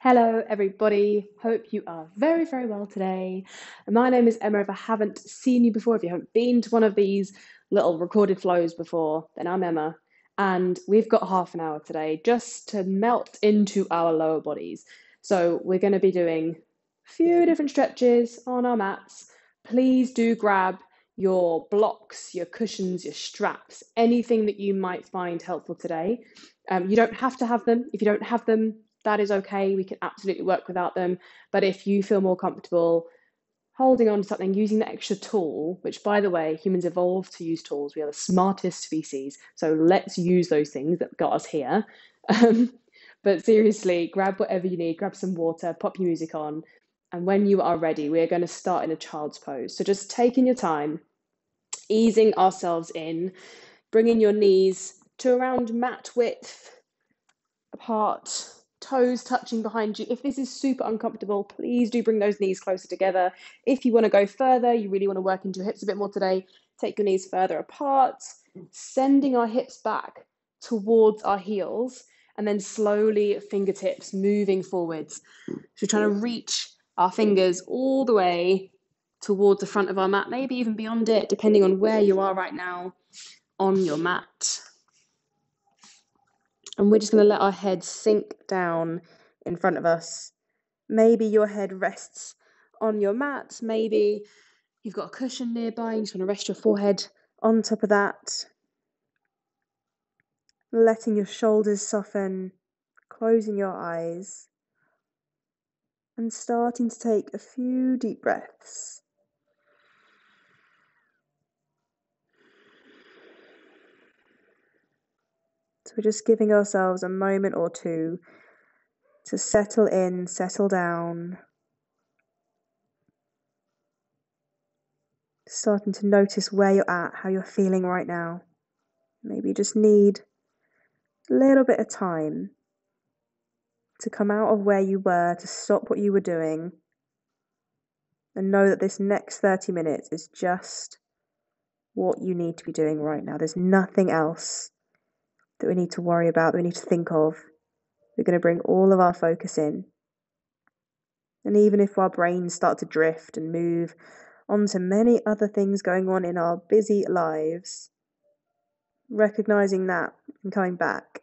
Hello, everybody. Hope you are very, very well today. My name is Emma. If I haven't seen you before, if you haven't been to one of these little recorded flows before, then I'm Emma. And we've got half an hour today just to melt into our lower bodies. So we're going to be doing a few different stretches on our mats. Please do grab your blocks, your cushions, your straps, anything that you might find helpful today. You don't have to have them. If you don't have them, that is okay. We can absolutely work without them. But if you feel more comfortable holding on to something, using the extra tool, which by the way, humans evolved to use tools. We are the smartest species. So let's use those things that got us here. But seriously, grab whatever you need, grab some water, pop your music on. And when you are ready, we're going to start in a child's pose. So just taking your time, easing ourselves in, bringing your knees to around mat width apart, toes touching behind you. If this is super uncomfortable, please do bring those knees closer together. If you want to go further, you really want to work into your hips a bit more today, take your knees further apart, sending our hips back towards our heels, and then slowly fingertips moving forwards. So we're trying to reach our fingers all the way towards the front of our mat, maybe even beyond it, depending on where you are right now on your mat. And we're just going to let our head sink down in front of us. Maybe your head rests on your mat. Maybe you've got a cushion nearby and you just want to rest your forehead on top of that. Letting your shoulders soften, closing your eyes, and starting to take a few deep breaths. So we're just giving ourselves a moment or two to settle in, settle down. Starting to notice where you're at, how you're feeling right now. Maybe you just need a little bit of time to come out of where you were, to stop what you were doing, and know that this next 30 minutes is just what you need to be doing right now. There's nothing else that we need to worry about, that we need to think of. We're going to bring all of our focus in. And even if our brains start to drift and move onto many other things going on in our busy lives, recognizing that and coming back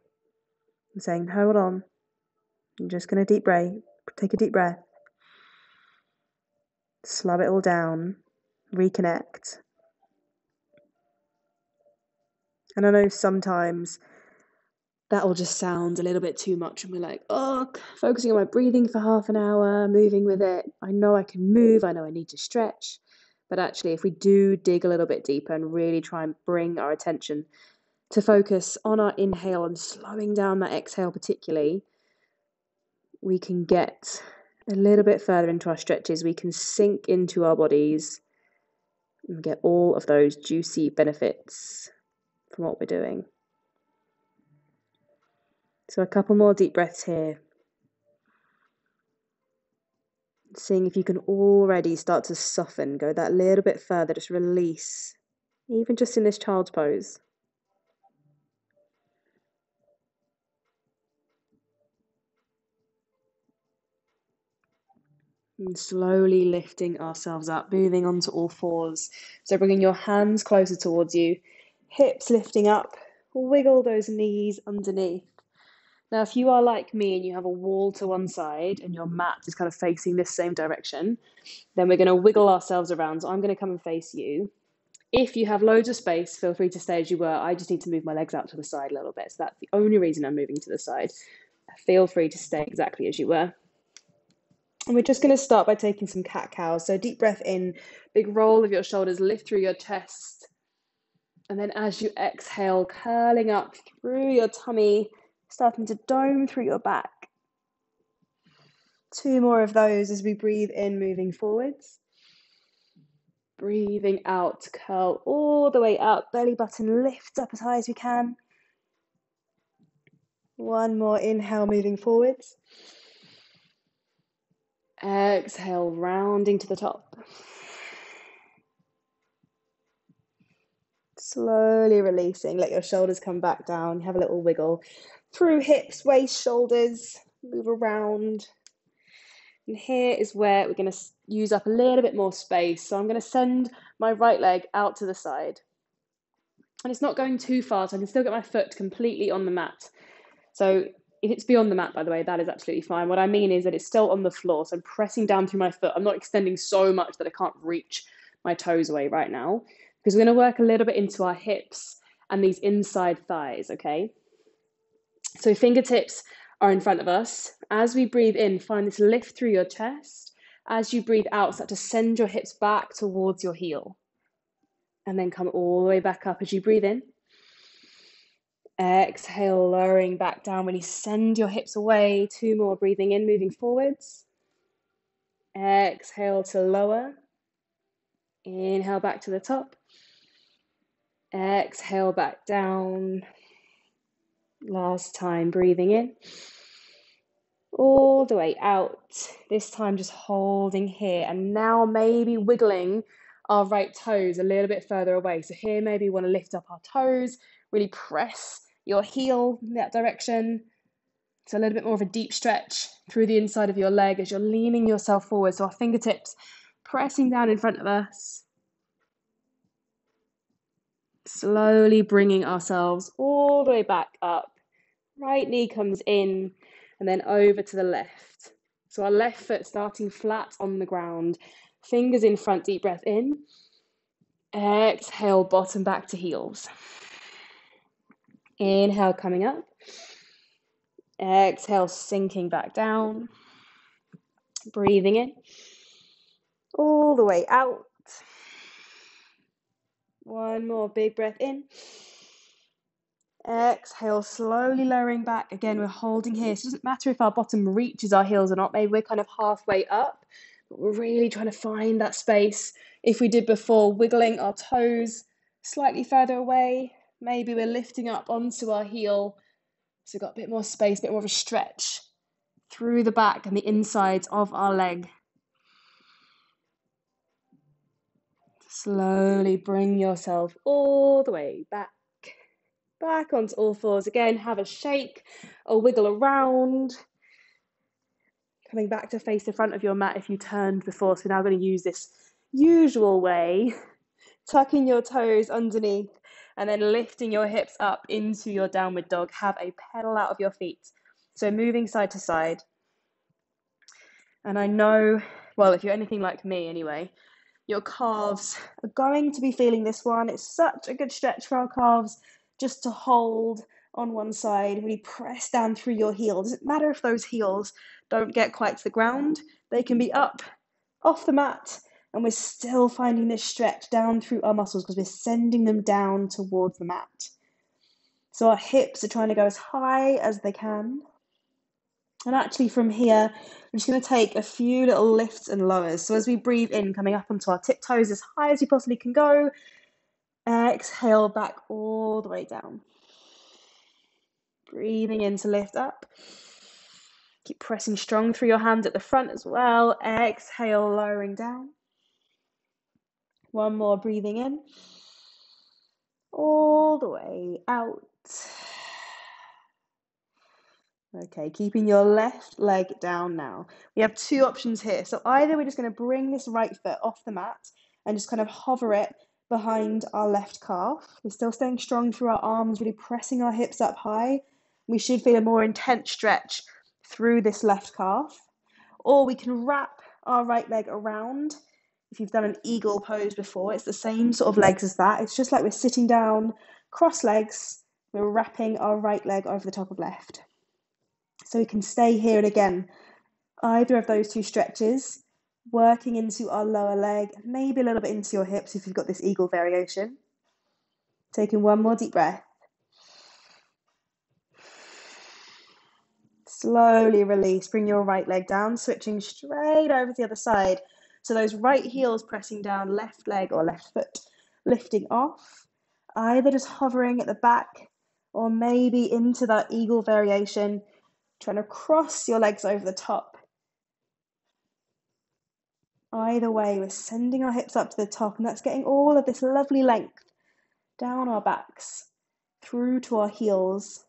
and saying, hold on, I'm just going to take a deep breath, slow it all down, reconnect. And I know sometimes that will just sound a little bit too much and we're like, oh, focusing on my breathing for half an hour, moving with it. I know I can move, I know I need to stretch. But actually, if we do dig a little bit deeper and really try and bring our attention to focus on our inhale and slowing down that exhale particularly, we can get a little bit further into our stretches. We can sink into our bodies and get all of those juicy benefits from what we're doing. So a couple more deep breaths here. Seeing if you can already start to soften, go that little bit further, just release, even just in this child's pose. And slowly lifting ourselves up, moving onto all fours. So bringing your hands closer towards you, hips lifting up, wiggle those knees underneath. Now, if you are like me and you have a wall to one side and your mat is kind of facing this same direction, then we're going to wiggle ourselves around. So I'm going to come and face you. If you have loads of space, feel free to stay as you were. I just need to move my legs out to the side a little bit. So that's the only reason I'm moving to the side. Feel free to stay exactly as you were. And we're just going to start by taking some cat-cows. So deep breath in, big roll of your shoulders, lift through your chest. And then as you exhale, curling up through your tummy, starting to dome through your back. 2 more of those as we breathe in, moving forwards. Breathing out, curl all the way up, belly button lifts up as high as we can. 1 more inhale, moving forwards. Exhale, rounding to the top. Slowly releasing, let your shoulders come back down, have a little wiggle through hips, waist, shoulders, move around. And here is where we're going to use up a little bit more space. So I'm going to send my right leg out to the side. And it's not going too far, so I can still get my foot completely on the mat. So if it's beyond the mat, by the way, that is absolutely fine. What I mean is that it's still on the floor. So I'm pressing down through my foot. I'm not extending so much that I can't reach my toes away right now, because we're going to work a little bit into our hips and these inside thighs, okay? So fingertips are in front of us. As we breathe in, find this lift through your chest. As you breathe out, start to send your hips back towards your heel. And then come all the way back up as you breathe in. Exhale, lowering back down. When you send your hips away, 2 more, breathing in, moving forwards. Exhale to lower. Inhale back to the top. Exhale back down. Last time, breathing in. All the way out. This time just holding here. And now maybe wiggling our right toes a little bit further away. So here maybe we want to lift up our toes, really press your heel in that direction. So a little bit more of a deep stretch through the inside of your leg as you're leaning yourself forward. So our fingertips pressing down in front of us. Slowly bringing ourselves all the way back up. Right knee comes in and then over to the left. So our left foot starting flat on the ground. Fingers in front, deep breath in. Exhale, bottom back to heels. Inhale, coming up. Exhale, sinking back down. Breathing in. All the way out. One more big breath in. Exhale, slowly lowering back. Again, we're holding here. So it doesn't matter if our bottom reaches our heels or not. Maybe we're kind of halfway up, but we're really trying to find that space. If we did before, wiggling our toes slightly further away. Maybe we're lifting up onto our heel. So we've got a bit more space, a bit more of a stretch through the back and the insides of our leg. Slowly bring yourself all the way back onto all fours. Again, have a shake or wiggle around. Coming back to face the front of your mat if you turned before. So we're now going to use this usual way, tucking your toes underneath and then lifting your hips up into your downward dog. Have a pedal out of your feet. So moving side to side. And I know, well, if you're anything like me anyway, your calves are going to be feeling this one. It's such a good stretch for our calves just to hold on one side, really press down through your heels. Doesn't matter if those heels don't get quite to the ground. They can be up off the mat and we're still finding this stretch down through our muscles because we're sending them down towards the mat. So our hips are trying to go as high as they can. And actually from here, I'm just going to take a few little lifts and lowers. So as we breathe in, coming up onto our tiptoes as high as you possibly can go. Exhale back all the way down. Breathing in to lift up. Keep pressing strong through your hands at the front as well. Exhale, lowering down. One more, breathing in. All the way out. Okay, keeping your left leg down now. We have 2 options here. So either we're just going to bring this right foot off the mat and just kind of hover it behind our left calf. We're still staying strong through our arms, really pressing our hips up high. We should feel a more intense stretch through this left calf. Or we can wrap our right leg around. If you've done an eagle pose before, it's the same sort of legs as that. It's just like we're sitting down, cross legs. We're wrapping our right leg over the top of left. So we can stay here, and again, either of those 2 stretches, working into our lower leg, maybe a little bit into your hips if you've got this eagle variation. Taking one more deep breath. Slowly release, bring your right leg down, switching straight over to the other side. So those right heels pressing down, left leg or left foot lifting off, either just hovering at the back or maybe into that eagle variation, trying to cross your legs over the top. Either way, we're sending our hips up to the top, and that's getting all of this lovely length down our backs, through to our heels.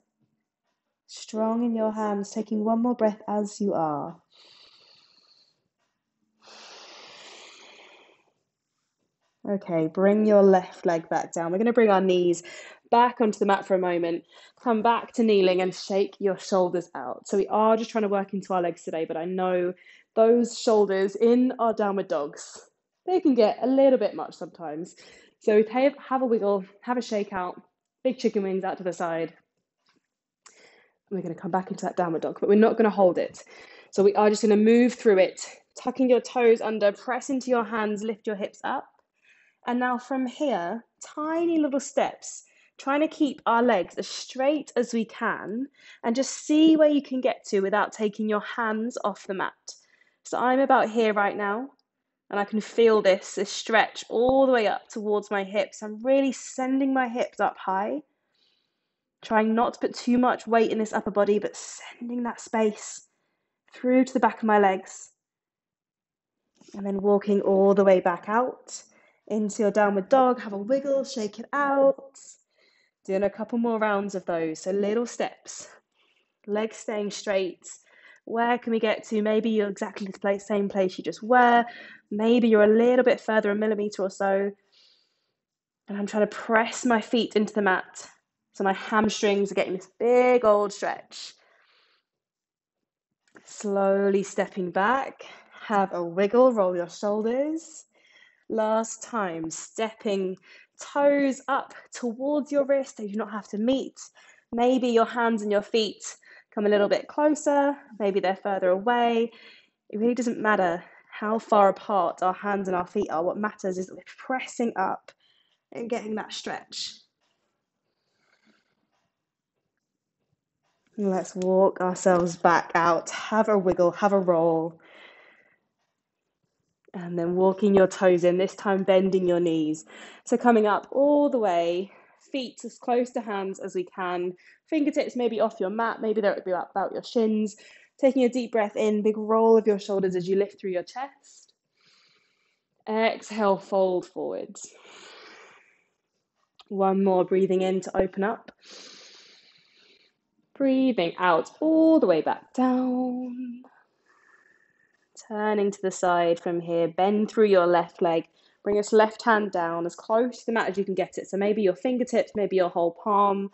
Strong in your hands, taking one more breath as you are. Okay, bring your left leg back down. We're going to bring our knees back onto the mat for a moment. Come back to kneeling and shake your shoulders out. So we are just trying to work into our legs today, but I know those shoulders in our downward dogs, they can get a little bit much sometimes. So have a wiggle, have a shake out, big chicken wings out to the side. And we're going to come back into that downward dog, but we're not going to hold it. So we are just going to move through it, tucking your toes under, press into your hands, lift your hips up. And now from here, tiny little steps, trying to keep our legs as straight as we can and just see where you can get to without taking your hands off the mat. So I'm about here right now, and I can feel this stretch all the way up towards my hips. I'm really sending my hips up high, trying not to put too much weight in this upper body, but sending that space through to the back of my legs. And then walking all the way back out into your downward dog. Have a wiggle, shake it out. Doing a couple more rounds of those. So little steps, legs staying straight. Where can we get to? Maybe you're exactly the same place you just were. Maybe you're a little bit further, a millimeter or so. And I'm trying to press my feet into the mat. So my hamstrings are getting this big old stretch. Slowly stepping back. Have a wiggle, roll your shoulders. Last time, stepping toes up towards your wrist. They do not have to meet. Maybe your hands and your feet come a little bit closer. Maybe they're further away. It really doesn't matter how far apart our hands and our feet are. What matters is that we're pressing up and getting that stretch. And let's walk ourselves back out. Have a wiggle, have a roll. And then walking your toes in, this time bending your knees. So coming up all the way, feet as close to hands as we can. Fingertips maybe off your mat, maybe they're about your shins. Taking a deep breath in, big roll of your shoulders as you lift through your chest. Exhale, fold forwards. One more, breathing in to open up. Breathing out all the way back down. Turning to the side from here, bend through your left leg. Bring this left hand down as close to the mat as you can get it. So maybe your fingertips, maybe your whole palm.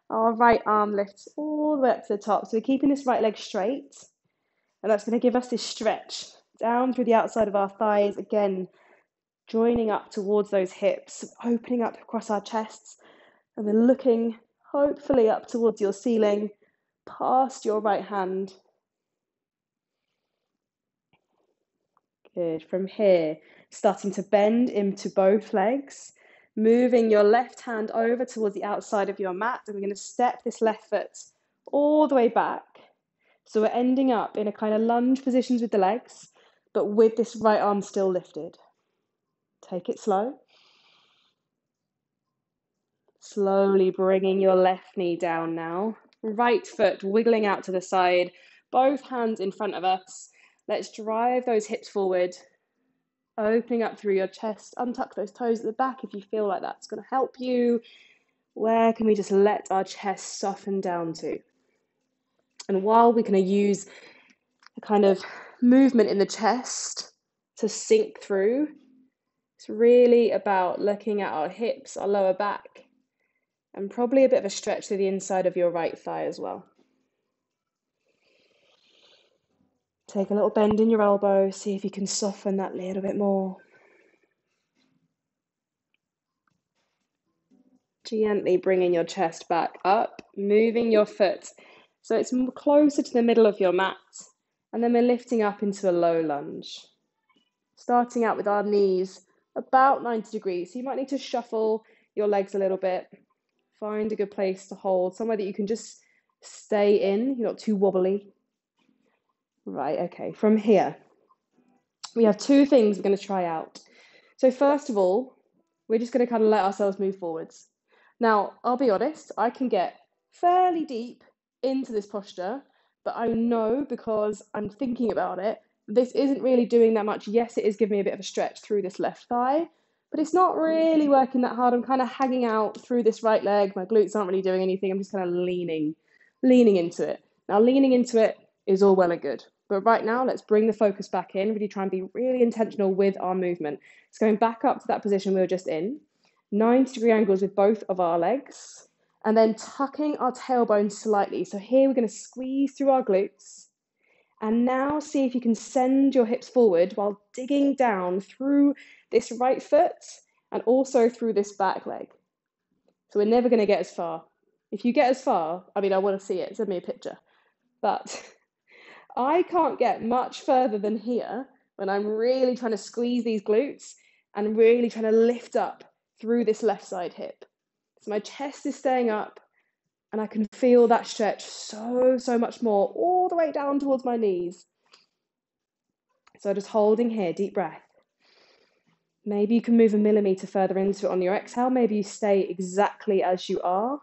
Our right arm lifts all the way up to the top. So we're keeping this right leg straight. And that's going to give us this stretch down through the outside of our thighs. Again, joining up towards those hips, opening up across our chests. And then looking, hopefully, up towards your ceiling, past your right hand. Good. From here, starting to bend into both legs, moving your left hand over towards the outside of your mat, and we're going to step this left foot all the way back. So we're ending up in a kind of lunge positions with the legs, but with this right arm still lifted. Take it slow. Slowly bringing your left knee down now. Right foot wiggling out to the side, both hands in front of us. Let's drive those hips forward, opening up through your chest. Untuck those toes at the back if you feel like that's going to help you. Where can we just let our chest soften down to? And while we're going to use a kind of movement in the chest to sink through, it's really about looking at our hips, our lower back, and probably a bit of a stretch to the inside of your right thigh as well. Take a little bend in your elbow, see if you can soften that little bit more. Gently bringing your chest back up, moving your foot so it's closer to the middle of your mat, and then we're lifting up into a low lunge. Starting out with our knees about 90 degrees, so you might need to shuffle your legs a little bit. Find a good place to hold, somewhere that you can just stay in, you're not too wobbly. Right, okay, from here, we have two things we're going to try out. So first of all, we're just going to kind of let ourselves move forwards. Now, I'll be honest, I can get fairly deep into this posture, but I know because I'm thinking about it, this isn't really doing that much. Yes, it is giving me a bit of a stretch through this left thigh, but it's not really working that hard. I'm kind of hanging out through this right leg. My glutes aren't really doing anything. I'm just kind of leaning into it. Now, leaning into it is all well and good. But right now, let's bring the focus back in, really try and be really intentional with our movement. It's going back up to that position we were just in, 90-degree angles with both of our legs, and then tucking our tailbone slightly. So here we're going to squeeze through our glutes, and now see if you can send your hips forward while digging down through this right foot and also through this back leg. So we're never going to get as far. If you get as far, I mean, I want to see it. Send me a picture. But I can't get much further than here when I'm really trying to squeeze these glutes and really trying to lift up through this left side hip. So my chest is staying up and I can feel that stretch so much more all the way down towards my knees. So just holding here, deep breath. Maybe you can move a millimeter further into it on your exhale. Maybe you stay exactly as you are.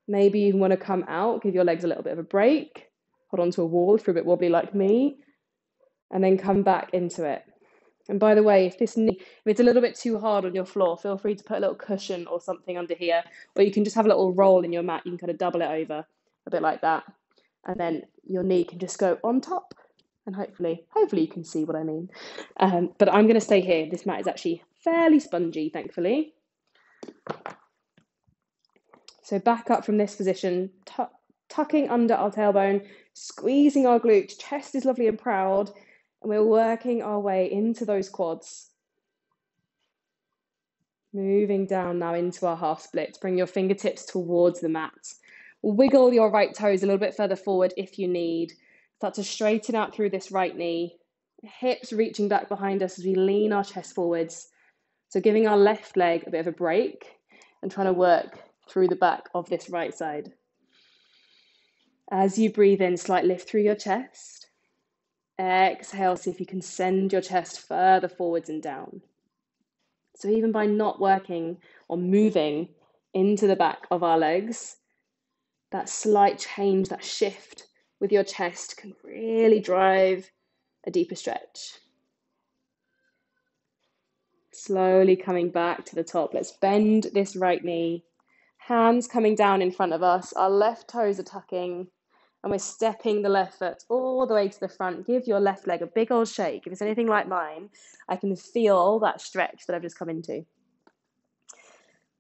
Maybe you want to come out, give your legs a little bit of a break, hold on to a wall if you're a bit wobbly like me, and then come back into it. And by the way, if it's a little bit too hard on your floor, feel free to put a little cushion or something under here, or you can just have a little roll in your mat. You can kind of double it over a bit like that. And then your knee can just go on top. And hopefully you can see what I mean. But I'm going to stay here. This mat is actually fairly spongy, thankfully. So back up from this position, tucking under our tailbone, squeezing our glutes, chest is lovely and proud, and we're working our way into those quads. Moving down now into our half splits. Bring your fingertips towards the mat. Wiggle your right toes a little bit further forward if you need. Start to straighten out through this right knee. Hips reaching back behind us as we lean our chest forwards. So giving our left leg a bit of a break and trying to work through the back of this right side. As you breathe in, slight lift through your chest. Exhale, see if you can send your chest further forwards and down. So even by not working or moving into the back of our legs, that slight change, that shift with your chest can really drive a deeper stretch. Slowly coming back to the top. Let's bend this right knee. Hands coming down in front of us. Our left toes are tucking. And we're stepping the left foot all the way to the front. Give your left leg a big old shake. If it's anything like mine, I can feel that stretch that I've just come into.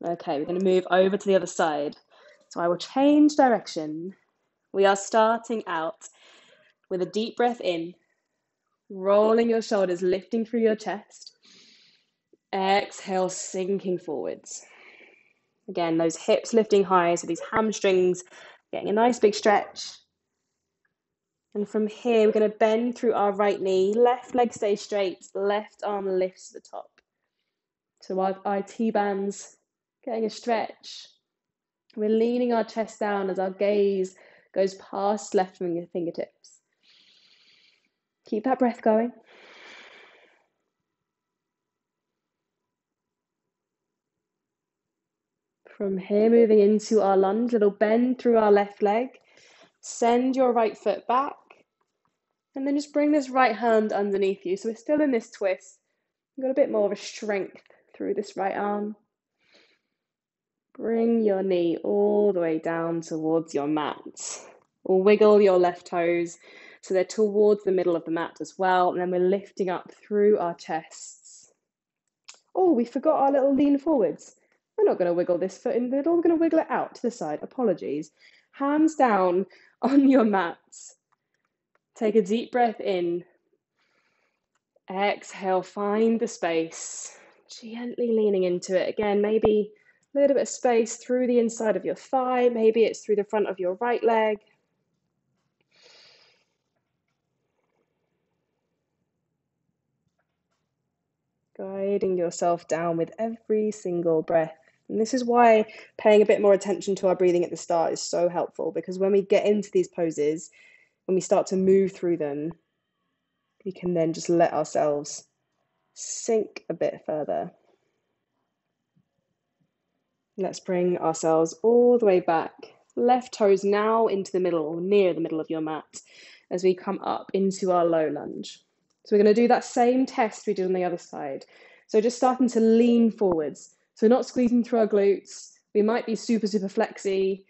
Okay, we're going to move over to the other side. So I will change direction. We are starting out with a deep breath in, rolling your shoulders, lifting through your chest. Exhale, sinking forwards. Again, those hips lifting high, so these hamstrings getting a nice big stretch. And from here, we're going to bend through our right knee, left leg stays straight, left arm lifts to the top. So our IT bands getting a stretch. We're leaning our chest down as our gaze goes past left fingertips. Keep that breath going. From here, moving into our lunge, little bend through our left leg. Send your right foot back. And then just bring this right hand underneath you. So we're still in this twist. We've got a bit more of a strength through this right arm. Bring your knee all the way down towards your mat. Wiggle your left toes so they're towards the middle of the mat as well. And then we're lifting up through our chests. Oh, we forgot our little lean forwards. We're not going to wiggle this foot in the middle. We're going to wiggle it out to the side. Apologies. Hands down on your mats. Take a deep breath in. Exhale, find the space. Gently leaning into it. Again, maybe a little bit of space through the inside of your thigh. Maybe it's through the front of your right leg. Guiding yourself down with every single breath. And this is why paying a bit more attention to our breathing at the start is so helpful, because when we get into these poses, when we start to move through them, we can then just let ourselves sink a bit further. Let's bring ourselves all the way back. Left toes now into the middle, or near the middle of your mat, as we come up into our low lunge. So we're going to do that same test we did on the other side. So just starting to lean forwards. So not squeezing through our glutes. We might be super flexy,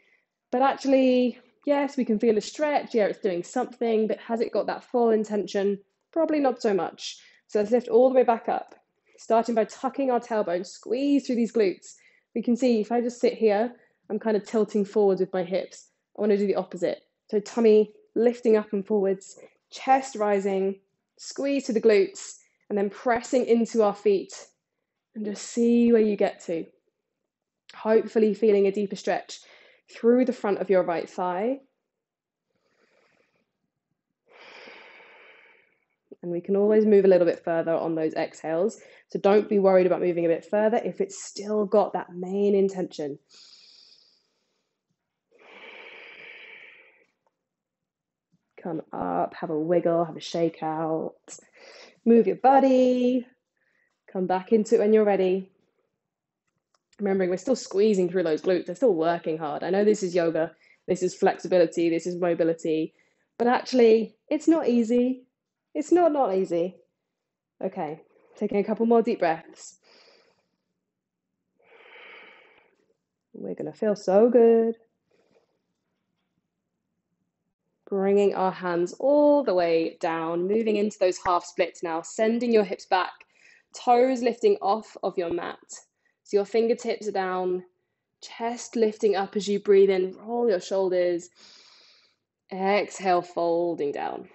but actually Yes, we can feel a stretch. Yeah, it's doing something, but has it got that full intention? Probably not so much. So let's lift all the way back up, starting by tucking our tailbone, squeeze through these glutes. We can see if I just sit here, I'm kind of tilting forwards with my hips. I want to do the opposite. So tummy lifting up and forwards, chest rising, squeeze to the glutes, and then pressing into our feet and just see where you get to. Hopefully feeling a deeper stretch through the front of your right thigh. And we can always move a little bit further on those exhales. So don't be worried about moving a bit further if it's still got that main intention. Come up, have a wiggle, have a shake out. Move your body. Come back into it when you're ready. Remembering we're still squeezing through those glutes. They're still working hard. I know this is yoga. This is flexibility. This is mobility. But actually, it's not easy. It's not easy. Okay, taking a couple more deep breaths. We're going to feel so good. Bringing our hands all the way down, moving into those half splits now, sending your hips back, toes lifting off of your mat. So your fingertips are down, chest lifting up as you breathe in, roll your shoulders. Exhale, folding down.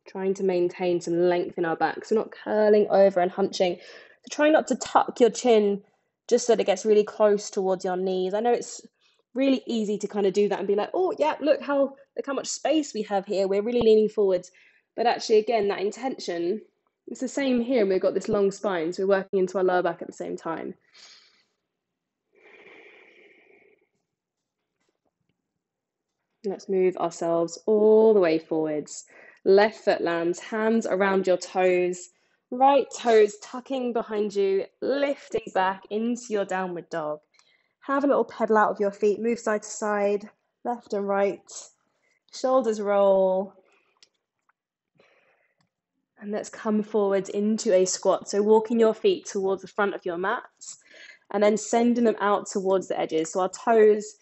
Trying to maintain some length in our back, so not curling over and hunching. So try not to tuck your chin just so that it gets really close towards your knees. I know it's really easy to kind of do that and be like, oh yeah, look how much space we have here. We're really leaning forwards. But actually, again, that intention, it's the same here. And we've got this long spine, so we're working into our lower back at the same time. Let's move ourselves all the way forwards. Left foot lands, hands around your toes, right toes tucking behind you, lifting back into your downward dog. Have a little pedal out of your feet, move side to side, left and right, shoulders roll. And let's come forwards into a squat. So walking your feet towards the front of your mats and then sending them out towards the edges. So our toes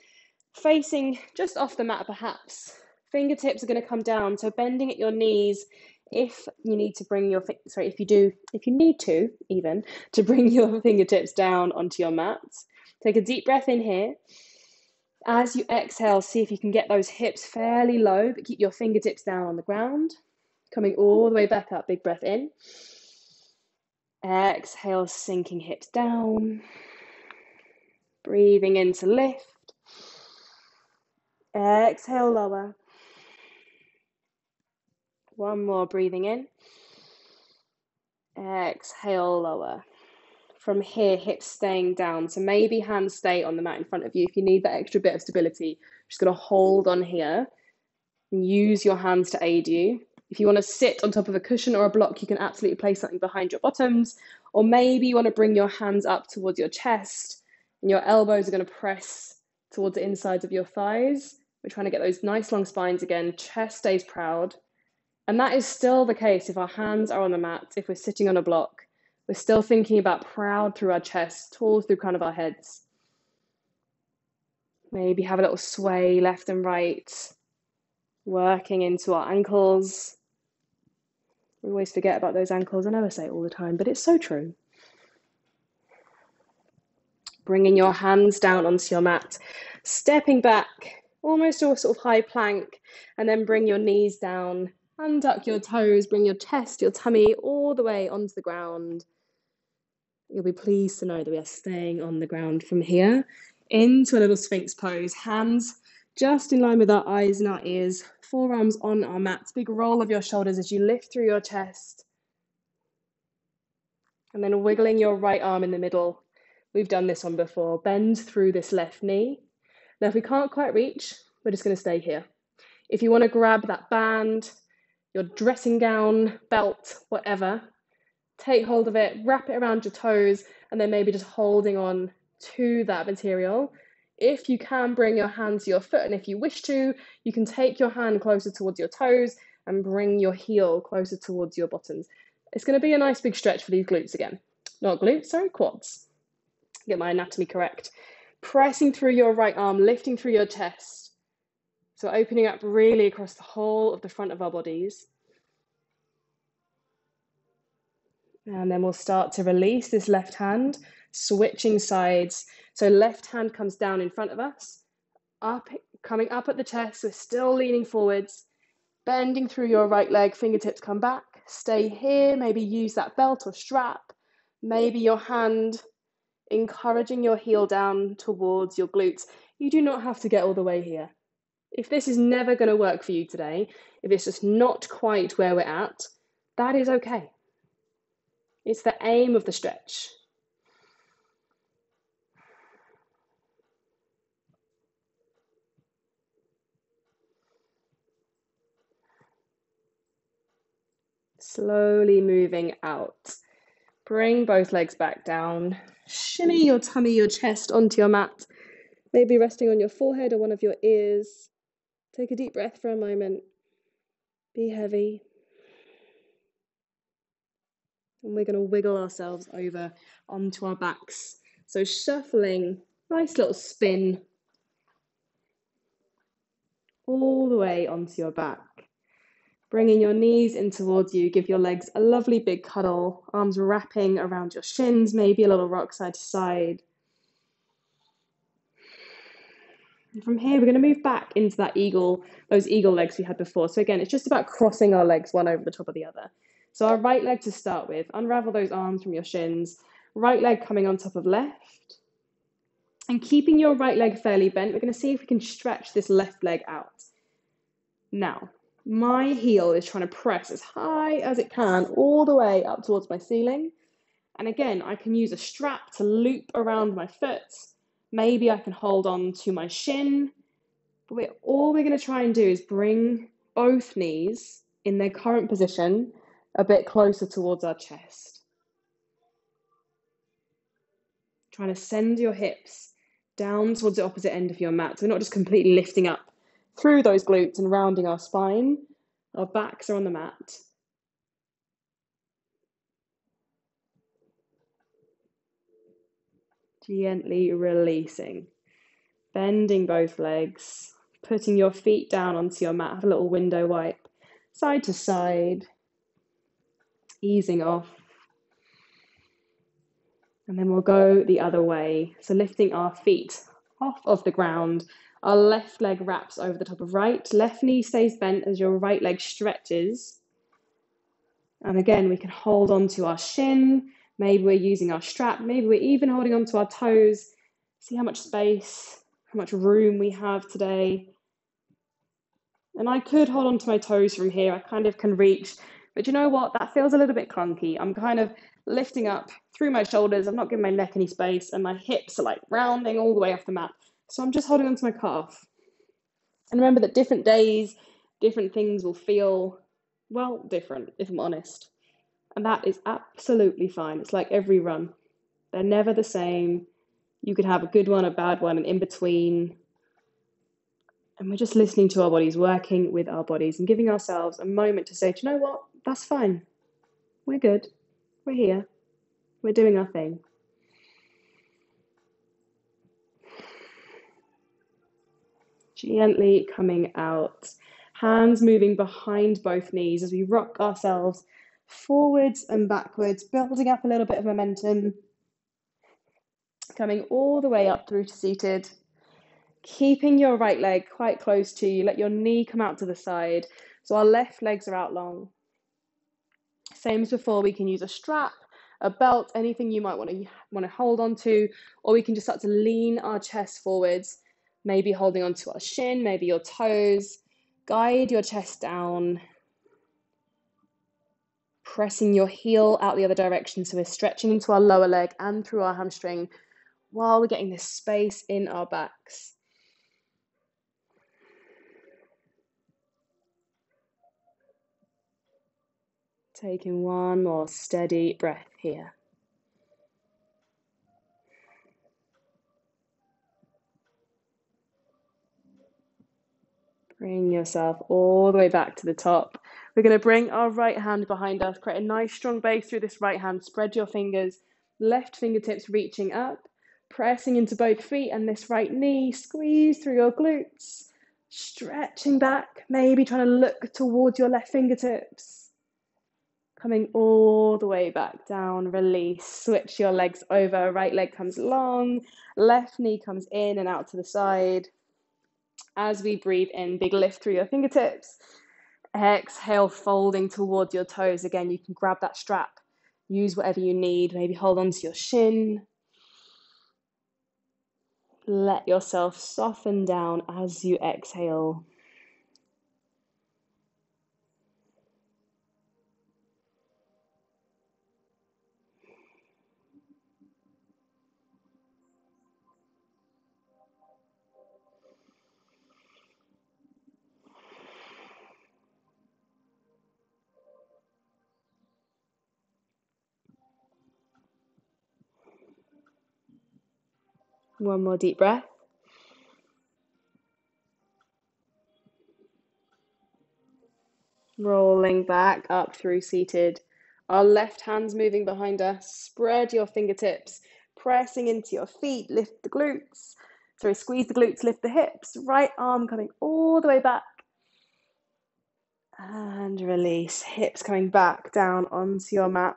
facing just off the mat perhaps. Fingertips are going to come down, so bending at your knees. If you need to bring your if you need to even to bring your fingertips down onto your mat. Take a deep breath in here. As you exhale, see if you can get those hips fairly low, but keep your fingertips down on the ground. Coming all the way back up, big breath in. Exhale, sinking hips down. Breathing in to lift. Exhale, lower. One more, breathing in. Exhale, lower. From here, hips staying down. So maybe hands stay on the mat in front of you. If you need that extra bit of stability, just going to hold on here and use your hands to aid you. If you want to sit on top of a cushion or a block, you can absolutely place something behind your bottoms. Or maybe you want to bring your hands up towards your chest and your elbows are going to press towards the insides of your thighs. We're trying to get those nice long spines again. Chest stays proud. And that is still the case if our hands are on the mat, if we're sitting on a block. We're still thinking about proud through our chest, tall through kind of our heads. Maybe have a little sway left and right, working into our ankles. We always forget about those ankles. I know I say it all the time, but it's so true. Bringing your hands down onto your mat, stepping back, almost to a sort of high plank, and then bring your knees down, untuck your toes, bring your chest, your tummy all the way onto the ground. You'll be pleased to know that we are staying on the ground from here into a little Sphinx pose. Hands just in line with our eyes and our ears, forearms on our mats. Big roll of your shoulders as you lift through your chest. And then wiggling your right arm in the middle. We've done this one before. Bend through this left knee. Now, if we can't quite reach, we're just going to stay here. If you want to grab that band, your dressing gown, belt, whatever, take hold of it, wrap it around your toes, and then maybe just holding on to that material. If you can, bring your hand to your foot, and if you wish to, you can take your hand closer towards your toes and bring your heel closer towards your bottoms. It's going to be a nice big stretch for these glutes again. Not glutes, sorry, quads. Get my anatomy correct. Pressing through your right arm, lifting through your chest. So opening up really across the whole of the front of our bodies. And then we'll start to release this left hand, switching sides. So left hand comes down in front of us, up, coming up at the chest. We're still leaning forwards, bending through your right leg, fingertips come back. Stay here, maybe use that belt or strap. Maybe your hand encouraging your heel down towards your glutes. You do not have to get all the way here. If this is never going to work for you today, if it's just not quite where we're at, that is okay. It's the aim of the stretch. Slowly moving out. Bring both legs back down. Shimmy your tummy, your chest onto your mat. Maybe resting on your forehead or one of your ears. Take a deep breath for a moment. Be heavy. And we're going to wiggle ourselves over onto our backs. So shuffling, nice little spin all the way onto your back. Bringing your knees in towards you, give your legs a lovely big cuddle, arms wrapping around your shins, maybe a little rock side to side. And from here, we're going to move back into that eagle, those eagle legs we had before. So again, it's just about crossing our legs one over the top of the other. So our right leg to start with, unravel those arms from your shins, right leg coming on top of left. And keeping your right leg fairly bent, we're going to see if we can stretch this left leg out. Now, my heel is trying to press as high as it can all the way up towards my ceiling. And again, I can use a strap to loop around my foot. Maybe I can hold on to my shin. But all we're going to try and do is bring both knees in their current position a bit closer towards our chest. Trying to send your hips down towards the opposite end of your mat. So we're not just completely lifting up through those glutes and rounding our spine. Our backs are on the mat. Gently releasing. Bending both legs. Putting your feet down onto your mat. Have a little window wipe. Side to side. Easing off. And then we'll go the other way. So lifting our feet off of the ground. Our left leg wraps over the top of right. Left knee stays bent as your right leg stretches. And again, we can hold on to our shin. Maybe we're using our strap. Maybe we're even holding on to our toes. See how much space, how much room we have today. And I could hold on to my toes from here. I kind of can reach. But you know what? That feels a little bit clunky. I'm kind of lifting up through my shoulders. I'm not giving my neck any space. And my hips are like rounding all the way off the mat. So I'm just holding onto my calf. And remember that different days, different things will feel, well, different, if I'm honest. And that is absolutely fine. It's like every run. They're never the same. You could have a good one, a bad one, and in between. And we're just listening to our bodies, working with our bodies, and giving ourselves a moment to say, do you know what? That's fine. We're good. We're here. We're doing our thing. Gently coming out. Hands moving behind both knees as we rock ourselves forwards and backwards, building up a little bit of momentum. Coming all the way up through to seated. Keeping your right leg quite close to you. Let your knee come out to the side. So our left legs are out long. Same as before, we can use a strap, a belt, anything you might want to hold on to, or we can just start to lean our chest forwards, maybe holding onto our shin, maybe your toes. Guide your chest down. Pressing your heel out the other direction, so we're stretching into our lower leg and through our hamstring while we're getting this space in our backs. Taking one more steady breath here. Bring yourself all the way back to the top. We're going to bring our right hand behind us, create a nice strong base through this right hand. Spread your fingers, left fingertips reaching up, Pressing into both feet and this right knee, squeeze through your glutes, stretching back, maybe trying to look towards your left fingertips. Coming all the way back down, release, switch your legs over, right leg comes long, left knee comes in and out to the side. As we breathe in, big lift through your fingertips. Exhale, folding towards your toes. Again, you can grab that strap, use whatever you need, maybe hold on to your shin. Let yourself soften down as you exhale. One more deep breath. Rolling back up through seated. Our left hand's moving behind us. Spread your fingertips, pressing into your feet. Lift the glutes. Sorry, squeeze the glutes, lift the hips. Right arm coming all the way back. And release. Hips coming back down onto your mat.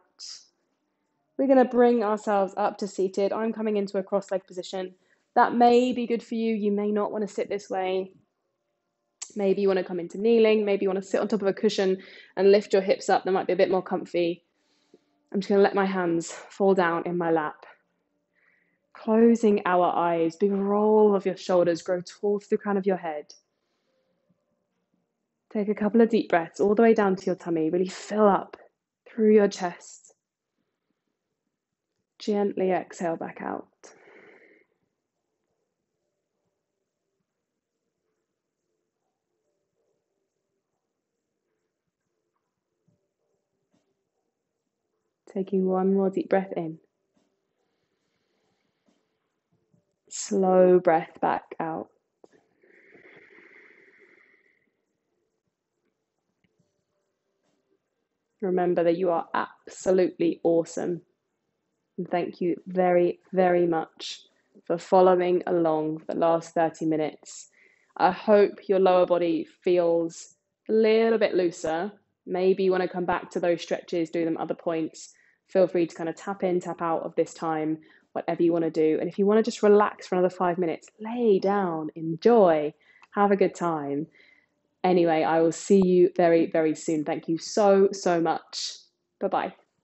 We're going to bring ourselves up to seated. I'm coming into a cross-leg position. That may be good for you. You may not want to sit this way. Maybe you want to come into kneeling. Maybe you want to sit on top of a cushion and lift your hips up. That might be a bit more comfy. I'm just going to let my hands fall down in my lap. Closing our eyes. Big roll of your shoulders. Grow tall to the crown of your head. Take a couple of deep breaths all the way down to your tummy. Really fill up through your chest. Gently exhale back out. Taking one more deep breath in. Slow breath back out. Remember that you are absolutely awesome. And thank you very, very much for following along for the last 30 minutes. I hope your lower body feels a little bit looser. Maybe you want to come back to those stretches, do them other points. Feel free to kind of tap in, tap out of this time, whatever you want to do. And if you want to just relax for another 5 minutes, lay down, enjoy, have a good time. Anyway, I will see you very, very soon. Thank you so, so much. Bye-bye.